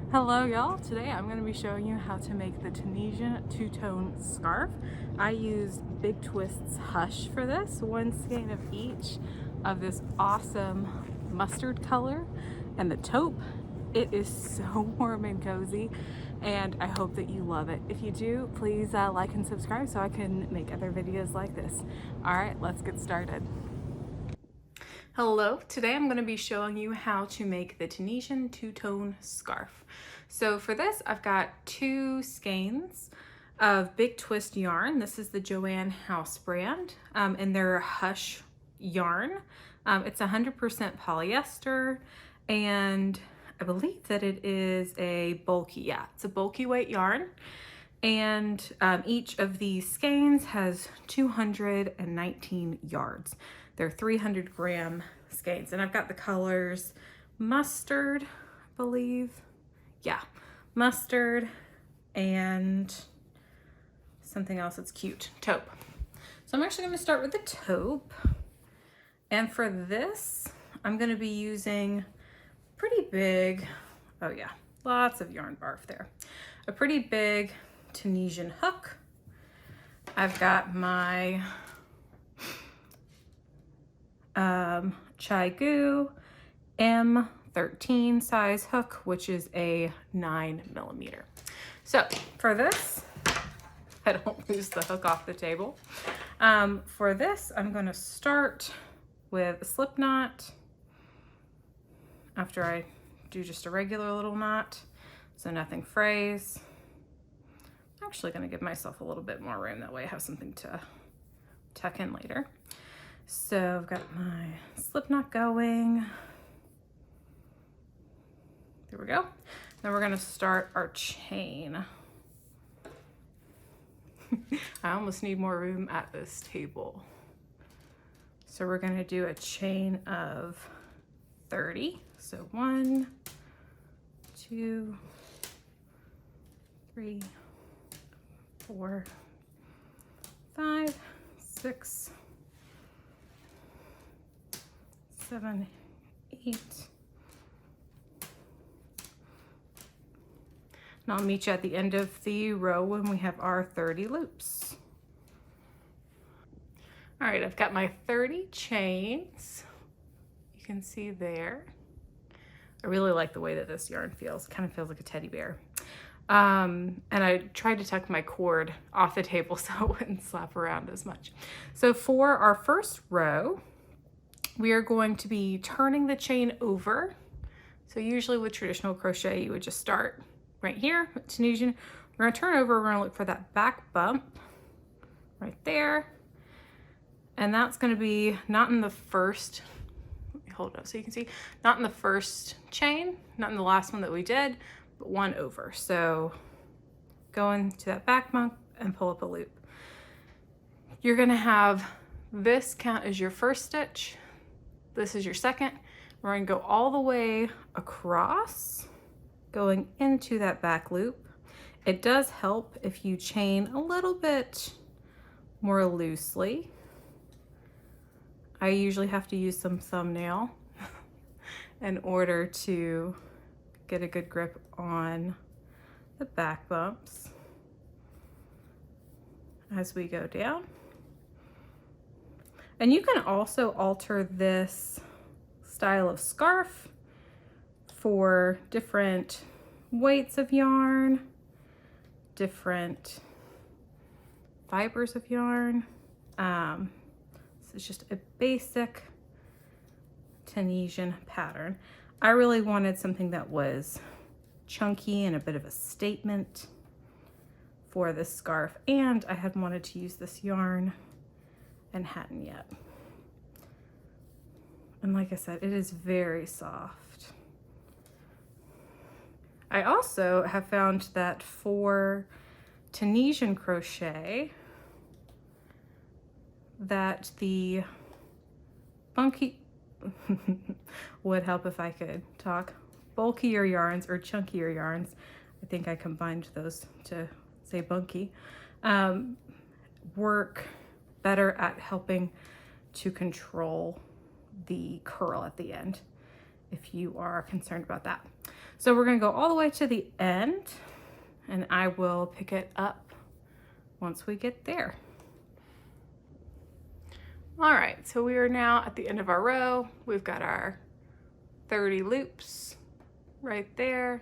Hello y'all, today I'm going to be showing you how to make the Tunisian two-tone scarf. I used Big Twist's Hush for this, one skein of each of this awesome mustard color and the taupe. It is so warm and cozy and I hope that you love it. If you do, please like and subscribe so I can make other videos like this. Alright, let's get started. Hello, today I'm going to be showing you how to make the Tunisian two-tone scarf. So for this I've got two skeins of Big Twist yarn. This is the Joanne House brand and they're Hush yarn. It's 100% polyester and I believe that it is a bulky, it's a bulky weight yarn. And each of these skeins has 219 yards. They're 300 gram skeins. And I've got the colors mustard, I believe. Yeah, mustard and something else that's cute, taupe. So I'm actually gonna start with the taupe. And for this, I'm gonna be using pretty big, oh yeah, lots of yarn barf there. A pretty big Tunisian hook. I've got my Chai M13 size hook, which is a 9mm. So for this, I don't lose the hook off the table. For this, I'm going to start with a slip knot after I do just a regular little knot, so nothing frays. I'm actually going to give myself a little bit more room, that way I have something to tuck in later. So I've got my slip knot going. There we go. Then we're going to start our chain. I almost need more room at this table. So we're going to do a chain of 30. So 1, 2, 3, 4, 5, 6, 7, 8. And I'll meet you at the end of the row when we have our 30 loops. All right, I've got my 30 chains. You can see there. I really like the way that this yarn feels. It kind of feels like a teddy bear. And I tried to tuck my cord off the table so it wouldn't slap around as much. So for our first row, we are going to be turning the chain over. So usually with traditional crochet, you would just start right here, Tunisian. We're gonna turn over, we're gonna look for that back bump right there. And that's gonna be not in the first, let me hold it up so you can see, not in the first chain, not in the last one that we did, but one over. So go into that back bump and pull up a loop. You're gonna have this count as your first stitch. This is your second. We're gonna go all the way across, going into that back loop. It does help if you chain a little bit more loosely. I usually have to use some thumbnail in order to get a good grip on the back bumps as we go down. And you can also alter this style of scarf for different weights of yarn, different fibers of yarn. This is just a basic Tunisian pattern. I really wanted something that was chunky and a bit of a statement for this scarf, and I had wanted to use this yarn and hadn't yet. And like I said, it is very soft. I also have found that for Tunisian crochet, that the bunky would help if I could talk, bulkier yarns or chunkier yarns, I think I combined those to say bunky, work better at helping to control the curl at the end if you are concerned about that. So we're gonna go all the way to the end and I will pick it up once we get there. All right, so we are now at the end of our row. We've got our 30 loops right there.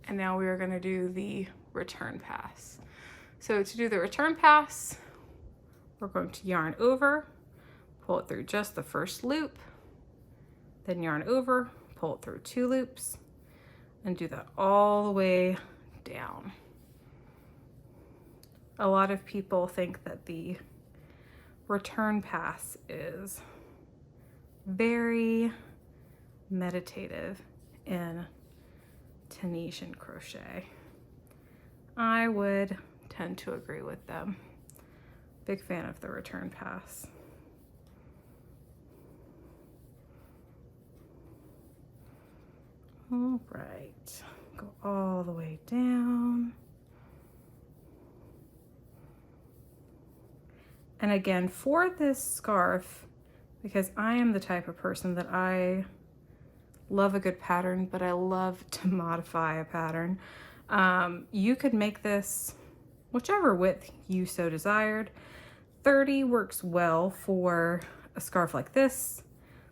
And now we are gonna do the return pass. So to do the return pass, we're going to yarn over, pull it through just the first loop, then yarn over, pull it through 2 loops, and do that all the way down. A lot of people think that the return pass is very meditative in Tunisian crochet. I would tend to agree with them. Big fan of the return pass. All right, go all the way down. And again, for this scarf, because I am the type of person that I love a good pattern, but I love to modify a pattern. You could make this whichever width you so desired. 30 works well for a scarf like this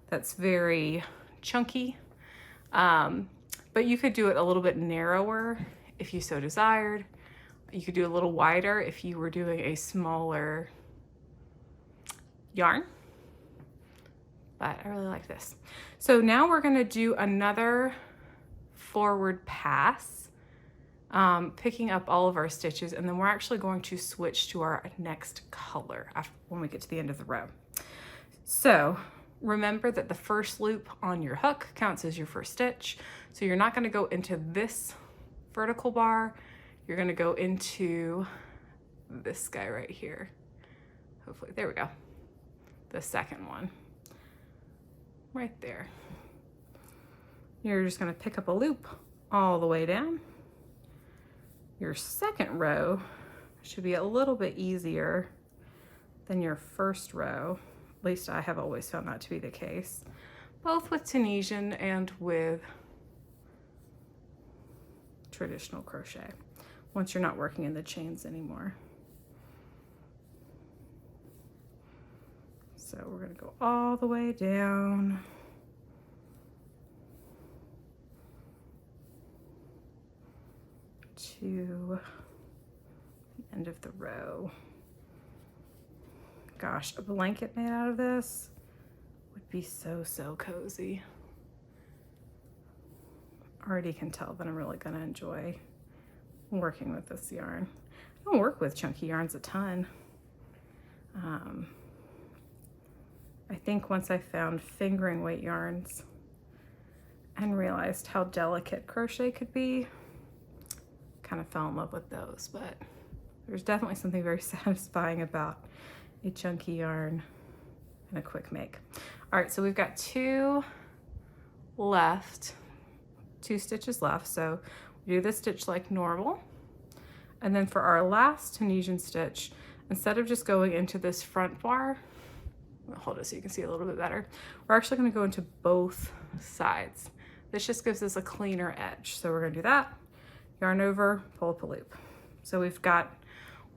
that's very chunky. But you could do it a little bit narrower if you so desired. You could do a little wider if you were doing a smaller yarn. But I really like this. So now we're gonna do another forward pass, picking up all of our stitches, and then we're actually going to switch to our next color when we get to the end of the row. So remember that the first loop on your hook counts as your first stitch. So you're not gonna go into this vertical bar, you're gonna go into this guy right here. Hopefully, there we go. The second one, right there. You're just gonna pick up a loop all the way down. Your second row should be a little bit easier than your first row. At least I have always found that to be the case, both with Tunisian and with traditional crochet, once you're not working in the chains anymore. So we're gonna go all the way down. To the end of the row. Gosh, a blanket made out of this would be so, so cozy. Already can tell that I'm really gonna enjoy working with this yarn. I don't work with chunky yarns a ton. I think once I found fingering weight yarns and realized how delicate crochet could be, kind of fell in love with those, but there's definitely something very satisfying about a chunky yarn and a quick make. All right, so we've got 2 stitches left. So we do this stitch like normal. And then for our last Tunisian stitch, instead of just going into this front bar, I'll hold it so you can see a little bit better, we're actually gonna go into both sides. This just gives us a cleaner edge. So we're gonna do that, yarn over, pull up a loop. So we've got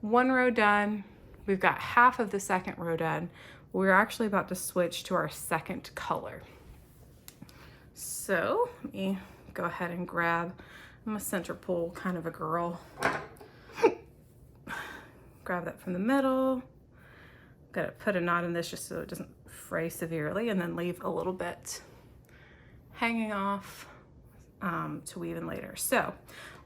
1 row done. We've got half of the second row done. We're actually about to switch to our second color. So let me go ahead and grab, I'm a center pull kind of a girl. Grab that from the middle. Gotta put a knot in this just so it doesn't fray severely, and then leave a little bit hanging off to weave in later. So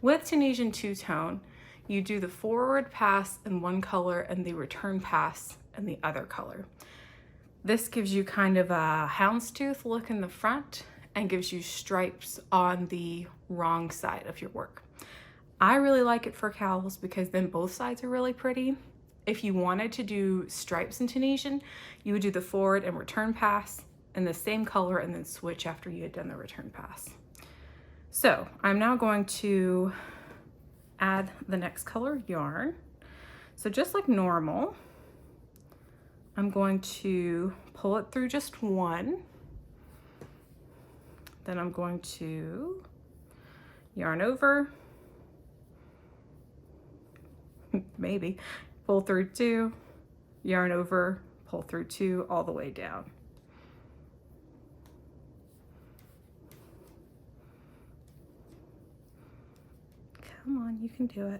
with Tunisian two-tone, you do the forward pass in one color and the return pass in the other color. This gives you kind of a houndstooth look in the front and gives you stripes on the wrong side of your work. I really like it for cowls because then both sides are really pretty. If you wanted to do stripes in Tunisian, you would do the forward and return pass in the same color and then switch after you had done the return pass. So I'm now going to add the next color yarn. So just like normal, I'm going to pull it through just one, Then I'm going to yarn over, maybe, pull through 2, yarn over, pull through 2, all the way down. Come on, you can do it.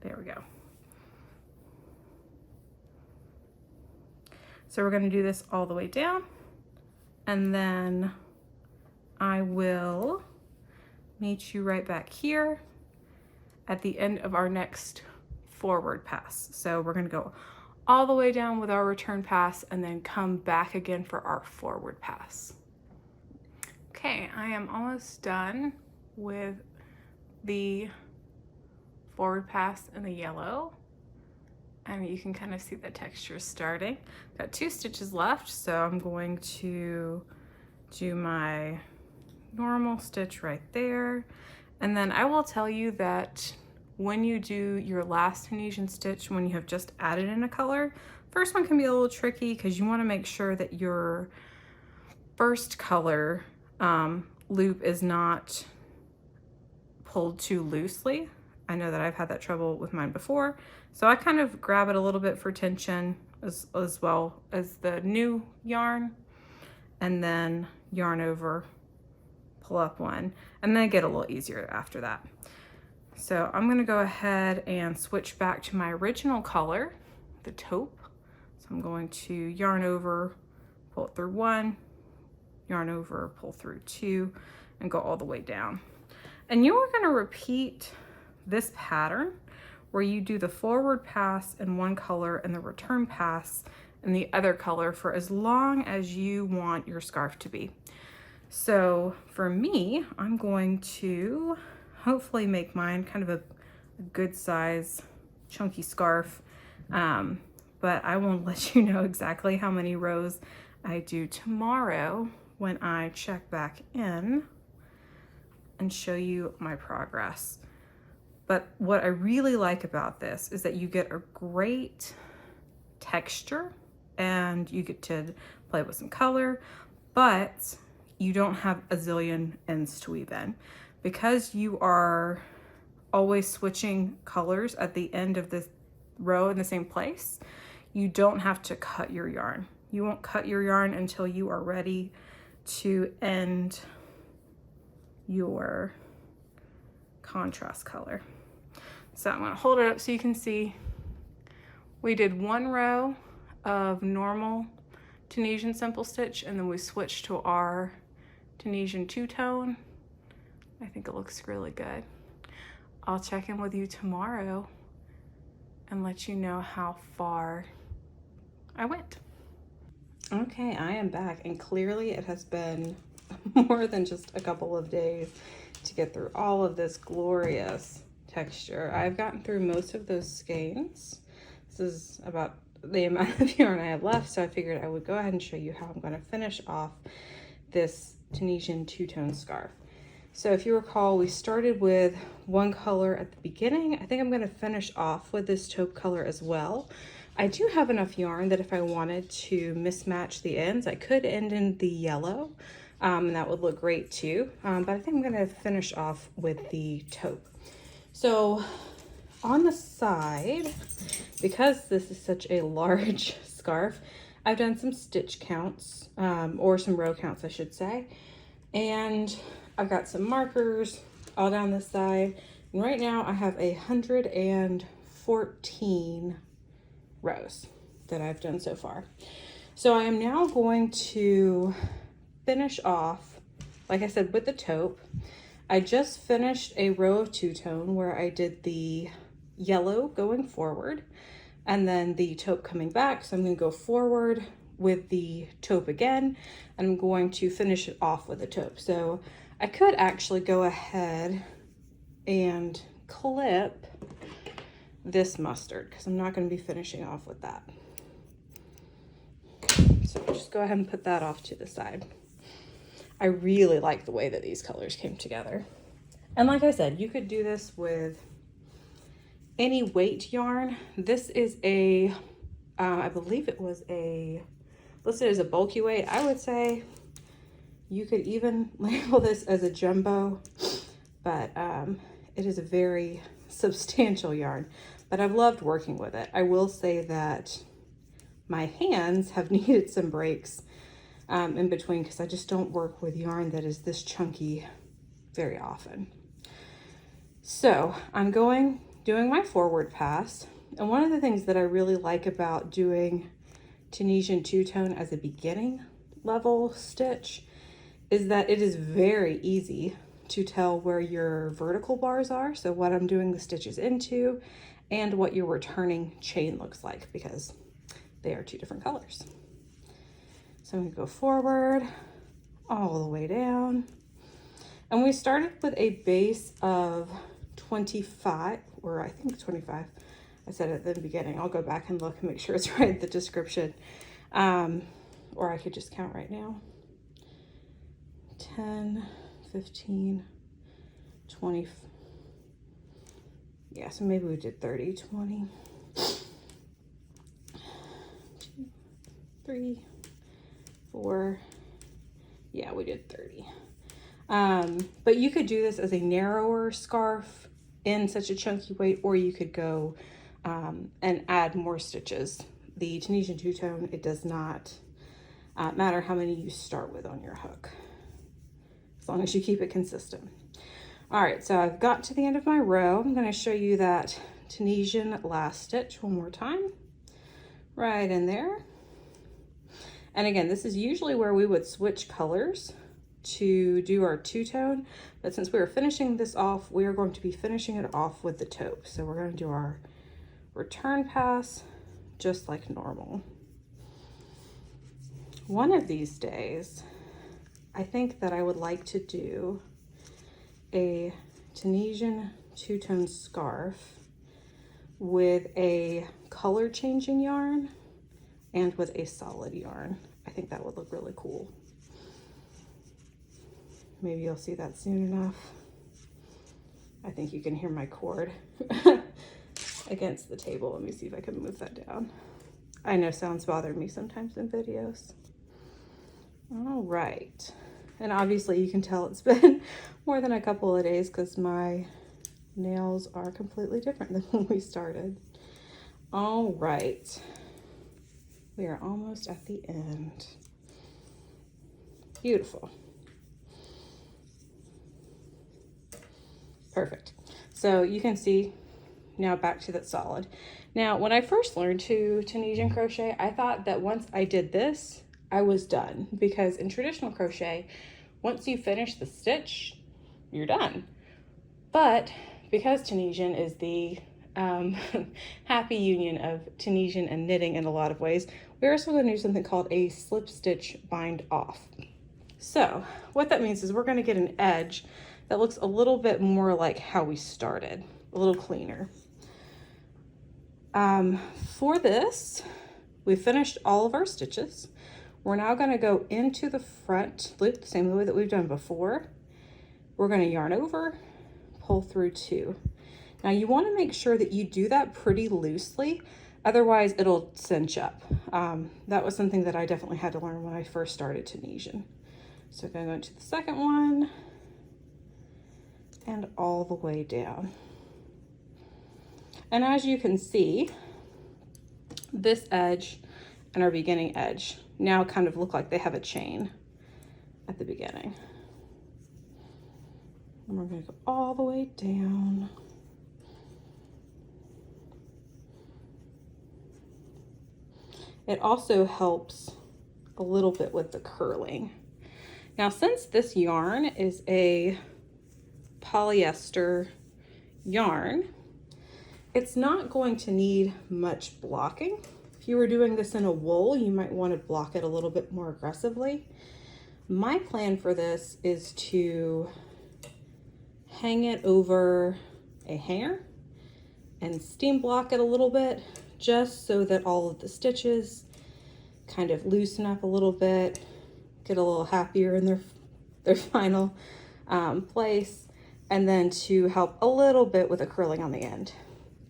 There we go. So we're going to do this all the way down, and then I will meet you right back here at the end of our next forward pass. So we're going to go all the way down with our return pass and then come back again for our forward pass. Okay, I am almost done with the forward pass in the yellow, and you can kind of see the texture starting. Got 2 stitches left, so I'm going to do my normal stitch right there. And then I will tell you that when you do your last Tunisian stitch, when you have just added in a color, first one can be a little tricky because you want to make sure that your first color loop is not pulled too loosely. I know that I've had that trouble with mine before. So I kind of grab it a little bit for tension as well as the new yarn, and then yarn over, pull up 1, and then get a little easier after that. So I'm gonna go ahead and switch back to my original color, the taupe. So I'm going to yarn over, pull it through 1, yarn over, pull through 2, and go all the way down. And you are gonna repeat this pattern where you do the forward pass in one color and the return pass in the other color for as long as you want your scarf to be. So for me, I'm going to hopefully make mine kind of a good size chunky scarf, but I won't let you know exactly how many rows I do tomorrow when I check back in and show you my progress. But what I really like about this is that you get a great texture and you get to play with some color, but you don't have a zillion ends to weave in. Because you are always switching colors at the end of the row in the same place, you don't have to cut your yarn. You won't cut your yarn until you are ready to end your contrast color. So I'm gonna hold it up so you can see. We did 1 row of normal Tunisian simple stitch, and then we switched to our Tunisian two-tone. I think it looks really good. I'll check in with you tomorrow and let you know how far I went. Okay, I am back, and clearly it has been more than just a couple of days to get through all of this glorious texture. I've gotten through most of those skeins. This is about the amount of yarn I have left, so I figured I would go ahead and show you how I'm going to finish off this Tunisian two-tone scarf. So if you recall, we started with 1 color at the beginning. I think I'm going to finish off with this taupe color as well. I do have enough yarn that if I wanted to mismatch the ends, I could end in the yellow, and that would look great too. But I think I'm going to finish off with the taupe. So on the side, because this is such a large scarf, I've done some stitch counts, or some row counts, I should say. And I've got some markers all down this side. And right now I have 114 rows that I've done so far. So I am now going to finish off, like I said, with the taupe. I just finished a row of two-tone where I did the yellow going forward and then the taupe coming back. So I'm going to go forward with the taupe again, and I'm going to finish it off with the taupe. So I could actually go ahead and clip this mustard because I'm not going to be finishing off with that. So just go ahead and put that off to the side. I really like the way that these colors came together. And like I said, you could do this with any weight yarn. This is a, I believe it was listed as a bulky weight. I would say You could even label this as a jumbo, but it is a very substantial yarn, but I've loved working with it. I will say that my hands have needed some breaks in between because I just don't work with yarn that is this chunky very often. So I'm doing my forward pass. And one of the things that I really like about doing Tunisian two-tone as a beginning level stitch is that it is very easy to tell where your vertical bars are, so what I'm doing the stitches into, and what your returning chain looks like, because they are two different colors. So I'm gonna go forward all the way down. And we started with a base of 25, or I think 25. I said at the beginning. I'll go back and look and make sure it's right in the description. Or I could just count right now. 10, 15, 20. Yeah, so maybe we did 30, 20, 2, 3, 4. Yeah, we did 30. But you could do this as a narrower scarf in such a chunky weight, or you could go and add more stitches. The Tunisian two-tone, it does not matter how many you start with on your hook, as long as you keep it consistent. All right, so I've got to the end of my row. I'm going to show you that Tunisian last stitch one more time, right in there. And again, this is usually where we would switch colors to do our two-tone, but since we are finishing this off, we are going to be finishing it off with the taupe. So we're going to do our return pass just like normal. One of these days, I think that I would like to do a Tunisian two-tone scarf with a color changing yarn and with a solid yarn. I think that would look really cool. Maybe you'll see that soon enough. I think you can hear my cord against the table. Let me see if I can move that down. I know sounds bother me sometimes in videos. All right. And obviously you can tell it's been more than a couple of days because my nails are completely different than when we started. All right. We are almost at the end. Beautiful. Perfect. So you can see now back to that solid. Now, when I first learned to Tunisian crochet, I thought that once I did this, I was done, because in traditional crochet, once you finish the stitch, you're done. But because Tunisian is the happy union of Tunisian and knitting in a lot of ways, we're also going to do something called a slip stitch bind off. So what that means is we're going to get an edge that looks a little bit more like how we started, a little cleaner. For this, we finished all of our stitches. We're now going to go into the front loop the same way that we've done before. We're going to yarn over, pull through 2. Now you want to make sure that you do that pretty loosely, otherwise it'll cinch up. That was something that I definitely had to learn when I first started Tunisian. So I'm going to go into the second one and all the way down. And as you can see, this edge and our beginning edge now kind of look like they have a chain at the beginning. And we're going to go all the way down. It also helps a little bit with the curling. Now, since this yarn is a polyester yarn, it's not going to need much blocking. If you were doing this in a wool, you might want to block it a little bit more aggressively. My plan for this is to hang it over a hanger and steam block it a little bit, just so that all of the stitches kind of loosen up a little bit, get a little happier in their final place, and then to help a little bit with the curling on the end.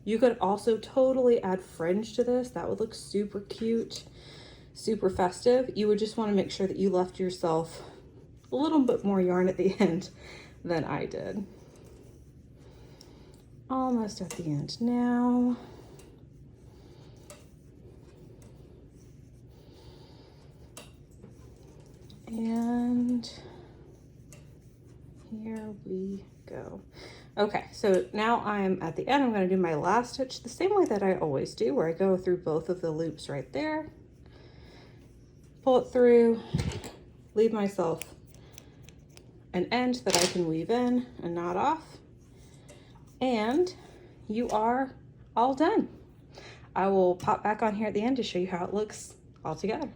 You could also totally add fringe to this. That would look super cute, super festive. You would just want to make sure that you left yourself a little bit more yarn at the end than I did. Almost at the end now. And here we go. Okay, so now I'm at the end. I'm going to do my last stitch the same way that I always do, where I go through both of the loops right there, pull it through, leave myself an end that I can weave in and knot off, and you are all done. I will pop back on here at the end to show you how it looks all together.